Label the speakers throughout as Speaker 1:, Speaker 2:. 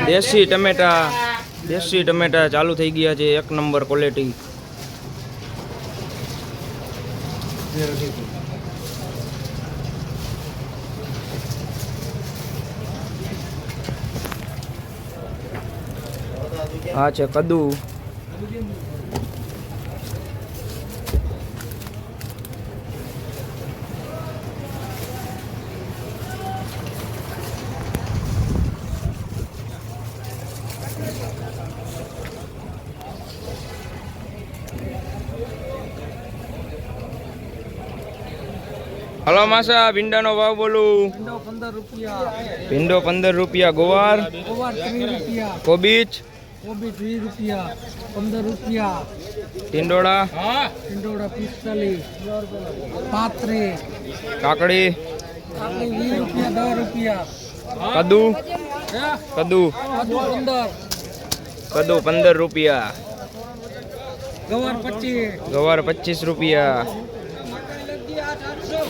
Speaker 1: દેશી ટમેટા ચાલુ થઈ ગયા છે, એક નંબર ક્વોલિટી. આ છે કદુ. હલો માસા, ભીંડાનો ભાવ બોલું. ભીંડો 15 રૂપિયા. ગોવાર
Speaker 2: 30 રૂપિયા.
Speaker 1: કોબીજ
Speaker 2: 20 રૂપિયા. 15 રૂપિયા.
Speaker 1: ટીંડોળા
Speaker 2: 45. 35.
Speaker 1: કાકડી
Speaker 2: 20 રૂપિયા. 10 રૂપિયા.
Speaker 1: કદુ
Speaker 2: 15.
Speaker 1: 15 રૂપિયા.
Speaker 2: ગવાર 25.
Speaker 1: ગવાર 25 રૂપિયા.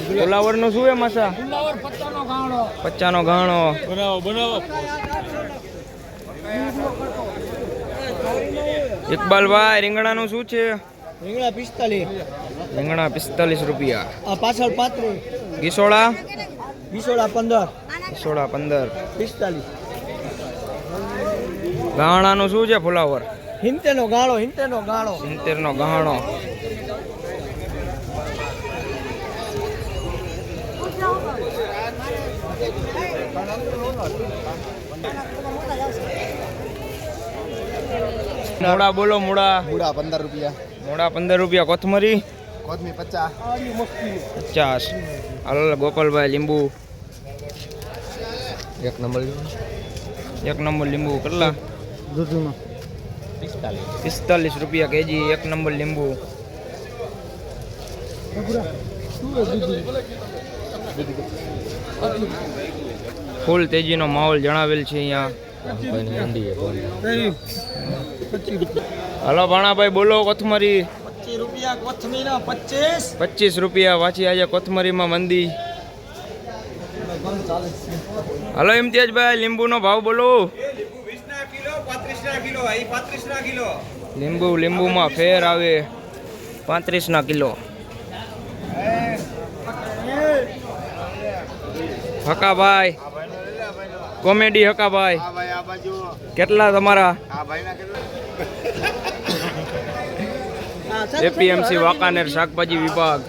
Speaker 1: ફુલાવર નું શું હે માસા?
Speaker 2: ફુલાવર 50
Speaker 1: 50
Speaker 2: નો ગાણો.
Speaker 1: નો ગાણો.
Speaker 2: બનાવો.
Speaker 1: ઇકબાલભાઈ, રીંગણા નું શું છે?
Speaker 2: રીંગણા 45.
Speaker 1: રીંગણા 45 રૂપિયા.
Speaker 2: આ પાછળ 35.
Speaker 1: ગીસોડા
Speaker 2: 15.
Speaker 1: ગીસોડા 15.
Speaker 2: 45.
Speaker 1: ગાણા નું શું છે? ફુલાવર
Speaker 2: 70 નો ગાળો.
Speaker 1: 70 નો ગાણો. મૂળા બોલો. મૂળા
Speaker 2: 15 રૂપિયા.
Speaker 1: મૂળા 15 રૂપિયા. કોથમરી
Speaker 2: 50.
Speaker 1: હાલ ગોપાલભાઈ, લીંબુ
Speaker 2: એક નંબર
Speaker 1: લીંબુ કેટલા?
Speaker 2: દૂધમાં
Speaker 1: 45 રૂપિયા કેજી. એક નંબર લીંબુ. ફૂલ તેજીનો માહોલ જણાવેલ છે અહીંયા. હલો ભાણાભાઈ બોલો. કોથમરી
Speaker 2: 25 રૂપિયા. કોથમીરા 25.
Speaker 1: 25 રૂપિયા. વાંચી આજે કોથમરીમાં મંદી. હલો ઇમ્તિયાજભાઈ, લીંબુનો ભાવ બોલો. લીંબુમાં ફેર આવે. 35 કિલો. હકાભાઈ, કોમેડી હકાભાઈ, કેટલા તમારા? એપીએમસી વાંકાનેર શાકભાજી વિભાગ.